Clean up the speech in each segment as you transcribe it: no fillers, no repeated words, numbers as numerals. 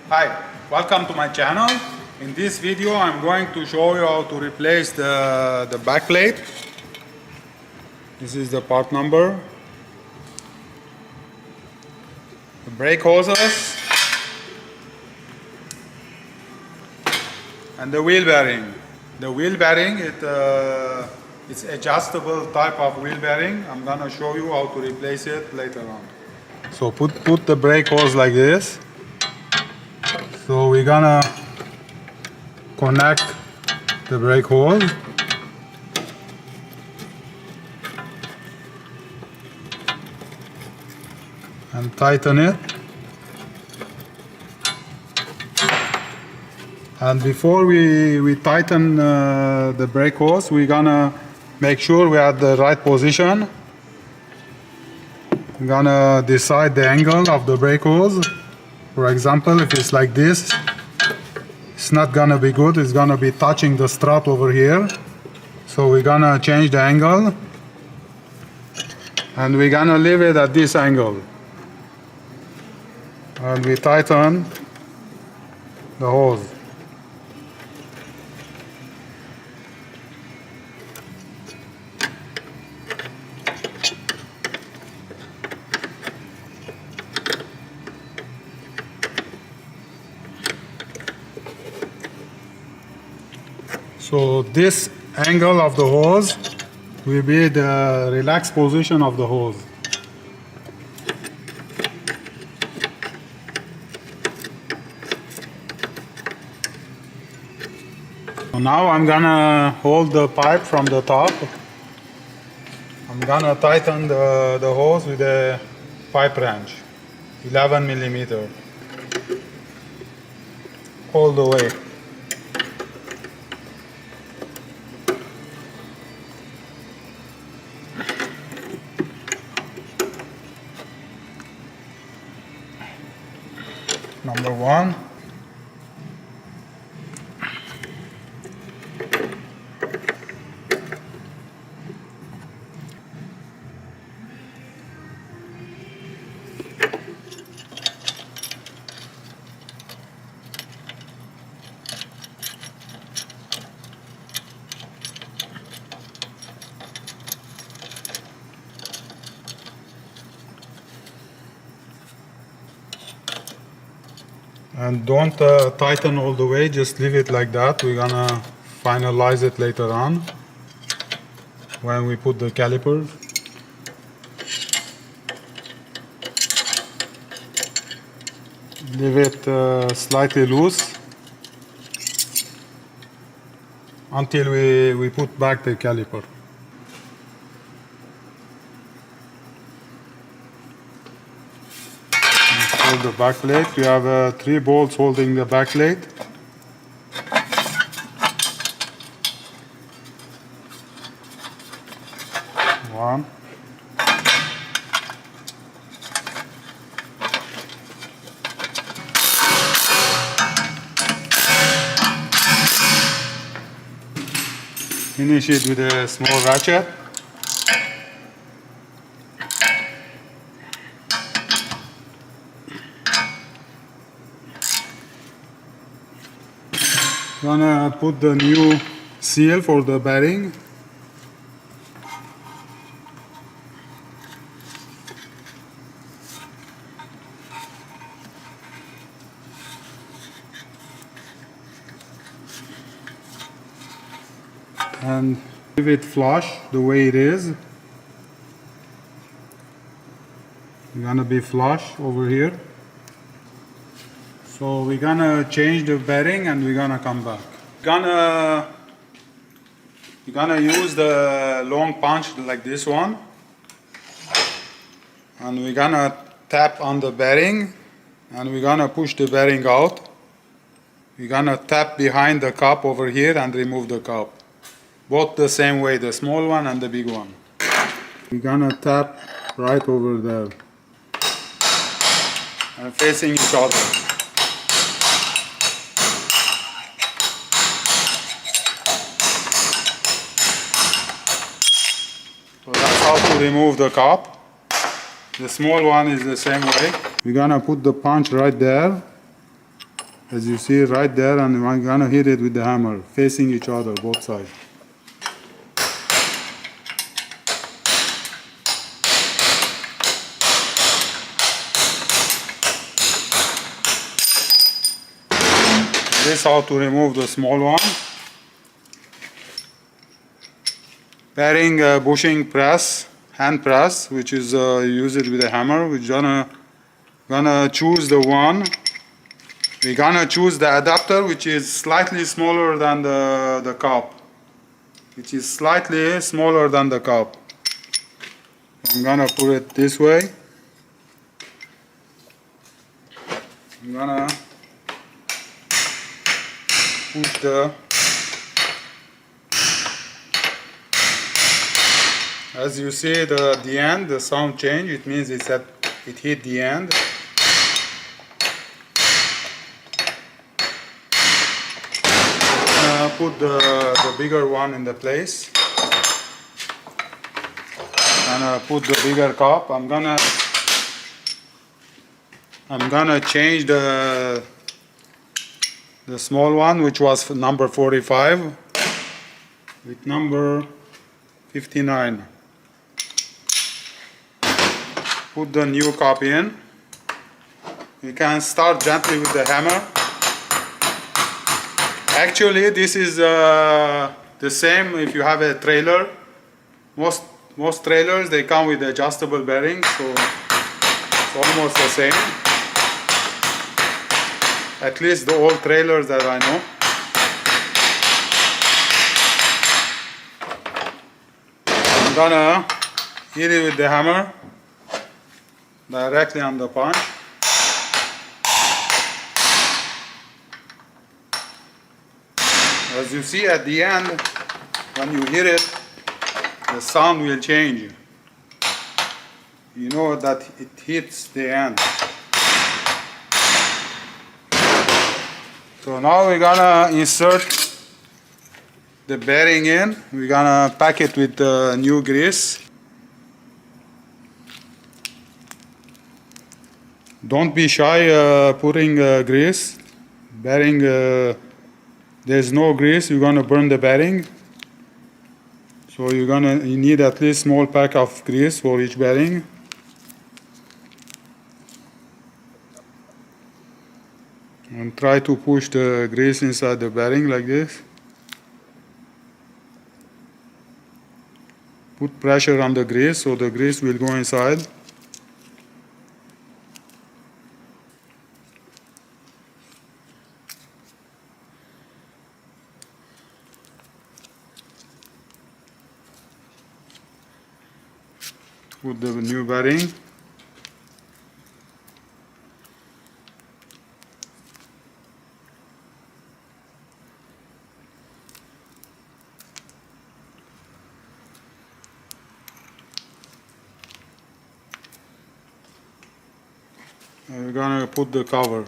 Hi, welcome to my channel. In this video I'm going to show you how to replace the back plate. This is the part number. The brake hoses and the wheel bearing. The wheel bearing, it's adjustable type of wheel bearing. I'm gonna show you how to replace it later on. So put the brake hose like this. So we're gonna connect the brake hose. And tighten it. And before we tighten the brake hose, we're gonna make sure we're at the right position. We're gonna decide the angle of the brake hose. For example, if it's like this, it's not gonna be good. It's gonna be touching the strut over here. So we're gonna change the angle. And we're gonna leave it at this angle. And we tighten the hose. So this angle of the hose will be the relaxed position of the hose. So now I'm gonna hold the pipe from the top. I'm gonna tighten the hose with a pipe wrench, 11 millimeter, all the way. Number one. And don't tighten all the way, just leave it like that. We're gonna finalize it later on when we put the calipers. Leave it slightly loose until we put back the caliper. Hold the back plate. You have 3 bolts holding the back plate. One. Finish it with a small ratchet. Gonna put the new seal for the bearing. And leave it flush the way it is. It's gonna be flush over here. So we're gonna change the bearing and we're gonna come back. You're gonna use the long punch like this one, and we're gonna tap on the bearing and we're gonna push the bearing out. We're gonna tap behind the cup over here and remove the cup. Both the same way, the small one and the big one. We're gonna tap right over there and facing each other. So that's how to remove the cup. The small one is the same way. We're gonna put the punch right there as you see right there, and I'm gonna hit it with the hammer, facing each other, both sides. This is how to remove the small one. Bearing bushing press, hand press, which is use it with a hammer. We're gonna choose the one. We're gonna choose the adapter, which is slightly smaller than the cup. Which is slightly smaller than the cup. I'm gonna put it this way. I'm gonna push the. As you see, the end, the sound change. It means it hit the end. Put the bigger one in the place. And put the bigger cup. I'm gonna change the small one, which was number 45, with number 59. Put the new cup in. You can start gently with the hammer. Actually, this is the same if you have a trailer. Most trailers, they come with adjustable bearings, so it's almost the same. At least the old trailers that I know. I'm gonna hit it with the hammer directly on the punch. As you see at the end, when you hit it, the sound will change. You know that it hits the end. So now we're gonna insert the bearing in. We're gonna pack it with new grease. Don't be shy putting grease. Bearing, there's no grease, you're gonna burn the bearing. So you need at least small pack of grease for each bearing. And try to push the grease inside the bearing like this. Put pressure on the grease so the grease will go inside. Put the new bearing. And we're gonna put the cover.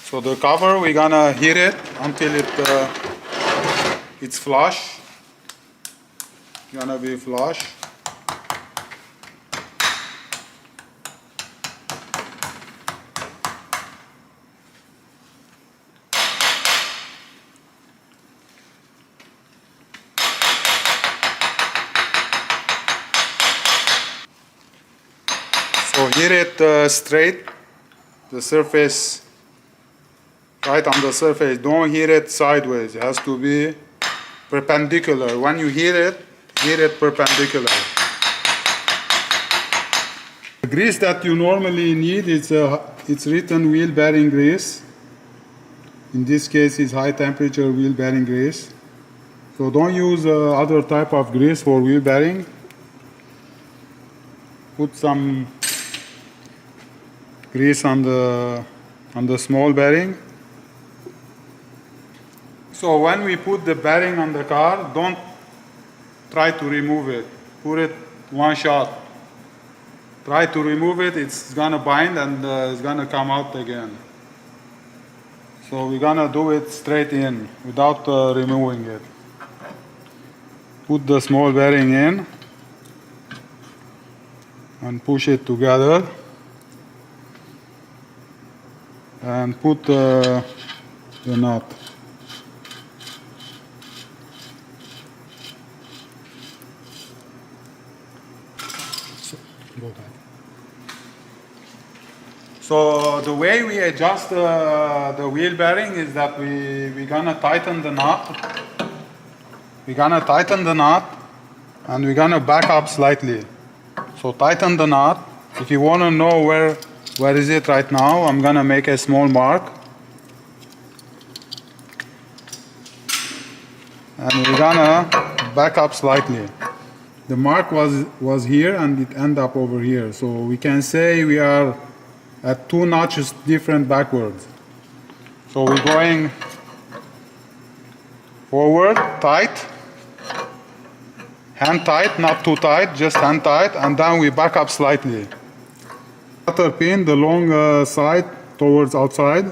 So the cover, we're gonna heat it until it's flush. Gonna be flush. So heat it straight, the surface, right on the surface. Don't heat it sideways. It has to be perpendicular. When you heat it perpendicular. The grease that you normally need is it's written wheel bearing grease. In this case, it's high temperature wheel bearing grease. So don't use other type of grease for wheel bearing. Put some grease on the small bearing. So when we put the bearing on the car, don't try to remove it. Put it one shot. Try to remove it, it's gonna bind and it's gonna come out again. So we're gonna do it straight in without removing it. Put the small bearing in and push it together. and put the nut. So the way we adjust the wheel bearing is that we're gonna tighten the nut. We're gonna tighten the nut and we're gonna back up slightly. So tighten the knot. If you want to know where is it right now, I'm gonna make a small mark. And we're gonna back up slightly. The mark was here and it ended up over here. So we can say we are at 2 notches different backwards. So we're going forward, tight. Hand tight, not too tight, just hand tight, and then we back up slightly. Cutter pin, the long side towards outside.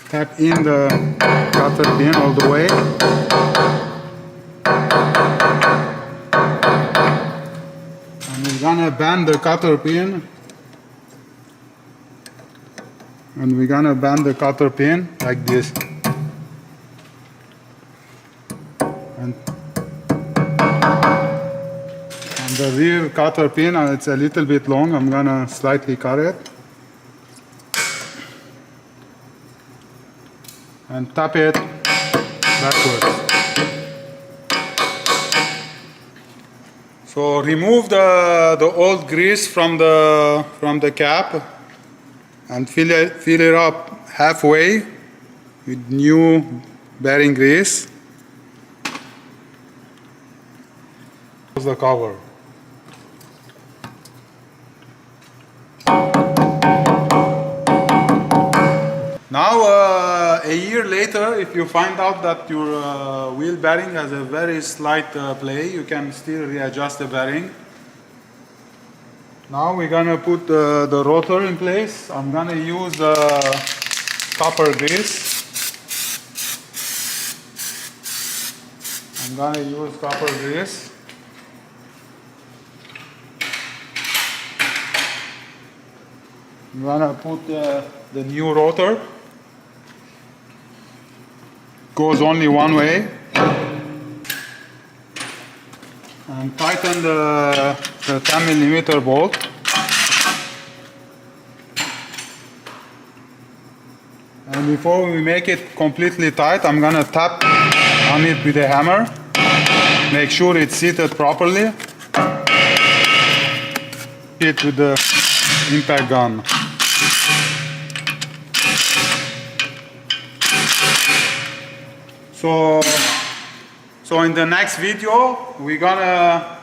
Tap in the cutter pin all the way. And we're gonna bend the cutter pin. And we're gonna bend the cutter pin like this. And the rear cutter pin, it's a little bit long, I'm gonna slightly cut it. And tap it backwards. So remove the old grease from the cap and fill it up halfway with new bearing grease. Close the cover. Now a year later, if you find out that your wheel bearing has a very slight play, you can still readjust the bearing. Now we're gonna put the rotor in place. I'm gonna use copper grease. I'm gonna use copper grease. I'm gonna put the new rotor. Goes only one way. And tighten the 10mm bolt. And before we make it completely tight, I'm gonna tap on it with a hammer. Make sure it's seated properly. Hit with the impact gun. So in the next video, we're gonna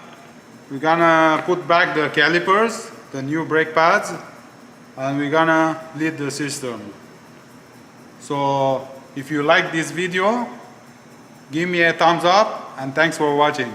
put back the calipers, the new brake pads, and we're gonna lead the system. So if you like this video, give me a thumbs up and thanks for watching.